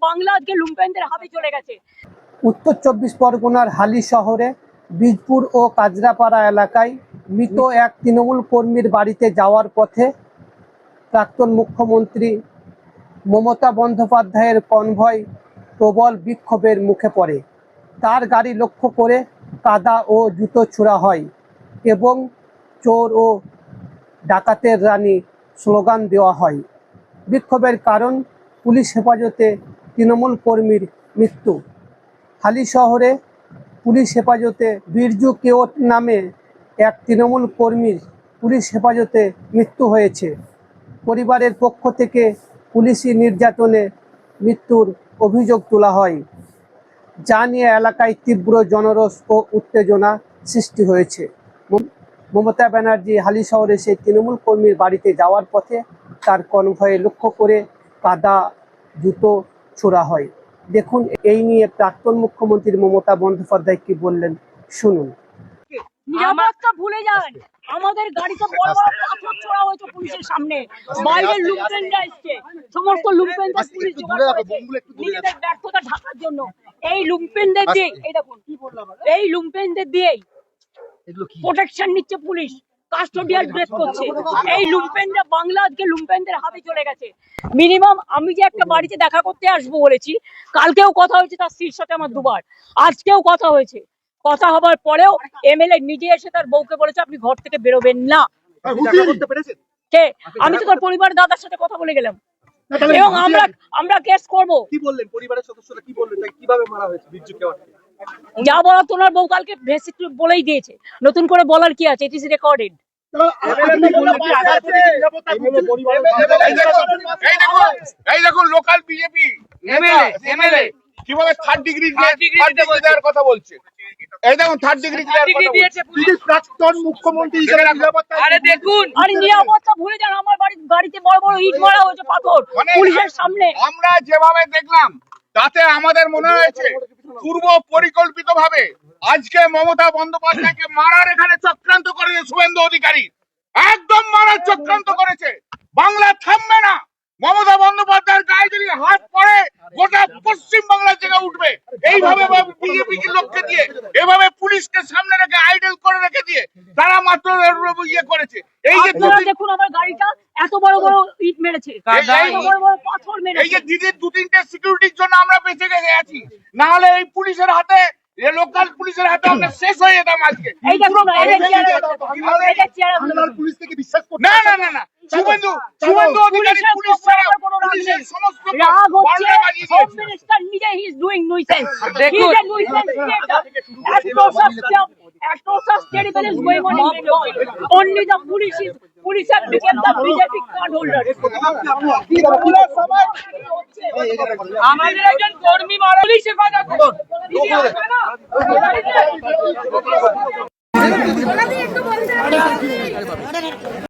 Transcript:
বাংলা আজকে লুম্পেনদের হাতে চলে গেছে। উত্তর 24 পরগনার হালি শহরে বীজপুর ও কাজরাপাড়া এলাকায় মৃত এক তৃণমূল কর্মীর বাড়িতে যাওয়ার পথে প্রাক্তন মুখ্যমন্ত্রী মমতা বন্দ্যোপাধ্যায়ের কনভয় প্রবল বিক্ষোভের মুখে পড়ে। তার গাড়ি লক্ষ্য করে কাদা ও জুতো ছোড়া হয় এবং চোর ও ডাকাতের রানী স্লোগান দেওয়া হয়। বিক্ষোভের কারণ পুলিশ হেফাজতে তৃণমূল কর্মীর মৃত্যু। হালি শহরে পুলিশ হেফাজতে বিরজু কেওট নামে এক তৃণমূল কর্মীর পুলিশ হেফাজতে মৃত্যু হয়েছে। পরিবারের পক্ষ থেকে পুলিশি নির্যাতনে মৃত্যুর অভিযোগ তোলা হয়, যা নিয়ে এলাকায় তীব্র জনরোষ ও উত্তেজনা সৃষ্টি হয়েছে। মমতা ব্যানার্জি হালি শহরে সেই তৃণমূল কর্মীর বাড়িতে যাওয়ার পথে তার কনভয়ে লক্ষ্য করে কাদা জুতো ছোড়া হয়। দেখুন এই নিয়ে প্রাক্তন মুখ্যমন্ত্রী মমতা বন্দ্যোপাধ্যায় কি বললেন, শুনুন। নিরাপত্তা ভুলে যান, আমাদের গাড়িতে বড় বড় পাথর ছোড়া হয়েছে পুলিশের সামনে। বাইরের লুম্পেনরা এসছে, সমস্ত লুম্পেনদের পুলিশ জোগাড় করেছে নিজেদের ব্যর্থতা ঢাকার জন্য। এই লুম্পেনদের দিয়ে, এই দেখুন এই লুম্পেনদের দিয়েই প্রোটেকশন নিচ্ছে পুলিশ, কাস্টোডিয়াল ব্রেক করছে। এই লুম্পেনরা বাংলা আজকে লুম্পেনদের হাতে চলে গেছে। মিনিমাম আমি যে একটা বাড়িতে দেখা করতে আসবো বলেছি, কালকেও কথা হয়েছে তার স্ত্রীর সাথে আমার দুবার, আজকেও কথা হয়েছে। কথা হবার পরেও এমএলএ নিজে এসে তার বউকে বলেছে আপনি ঘর থেকে বেরোবেন না। কে? আমি তো তার পরিবার দাদার সাথে কথা বলে গেলাম এবং আমরা কেস করব। কি বললেন পরিবারের সদস্যরা, কি বললেন, কিভাবে মারা হয়েছে বিরজু কেওটকে? যা বলার তোমার বউ কালকে বেসিক বলেই দিয়েছে, নতুন করে বলার কি আছে? It is recorded. এই দেখুন লোকাল বিজেপি এমএলএ কিভাবে থার্ড ডিগ্রি দেওয়ার কথা বলছে। এই দেখুন থার্ড ডিগ্রি দিয়েছে প্রাক্তন মুখ্যমন্ত্রী হিসেবে নিরাপত্তা। আরে দেখুন, আরে নিরাপত্তা ভুলে যান, আমার বাড়িতে বড় বড় ইট মারা হয়েছে, পাথর পুলিশের সামনে। আমরা যেভাবে দেখলাম তাতে আমাদের মনে হয়েছে পূর্ব পরিকল্পিত ভাবে আজকে মমতা বন্দ্যোপাধ্যায়কে মারার এখানে চক্রান্ত করেছে শুভেন্দু অধিকারী, একদম মারার চক্রান্ত করেছে। বাংলা থামবে না। মমতা বন্দ্যোপাধ্যায়ের গায়ে যদি হাত পড়ে গোটা পশ্চিম বাংলা জেগে উঠবে। এইভাবে বিজেপি কে লক্ষ্যে দিয়ে এভাবে পুলিশকে সামনে রেখে আইডল করে রেখে দিয়ে তারা মাত্র ইয়ে করেছে। এই যে দেখুন আমার গাড়িটা এত বড় বড় ইট মেরেছে, পাথর মেরেছে। এই যে দিদির দু তিনটে সিকিউরিটির জন্য আমরা বেঁচে গেছি, না হলে এই পুলিশের হাতে, লোকাল পুলিশের হাতে আমরা শেষ হয়ে যেতাম আজকে। এই দেখুন পুলিশ থেকে বিশ্বাস করতে না না না না, শুভেন্দু অধিকারী পুলিশ ছাড়া পুলিশের সমস্ত রাগ হচ্ছে। হোম মিনিস্টার নিজে he is doing nuisance. He is a nuisance creator. Atrocious terrible is going on in Bengal. Only the police have become the BJP card holder. আমাদের একজন কর্মী মারা, পুলিশ হেফাজত দিদি আসবে না।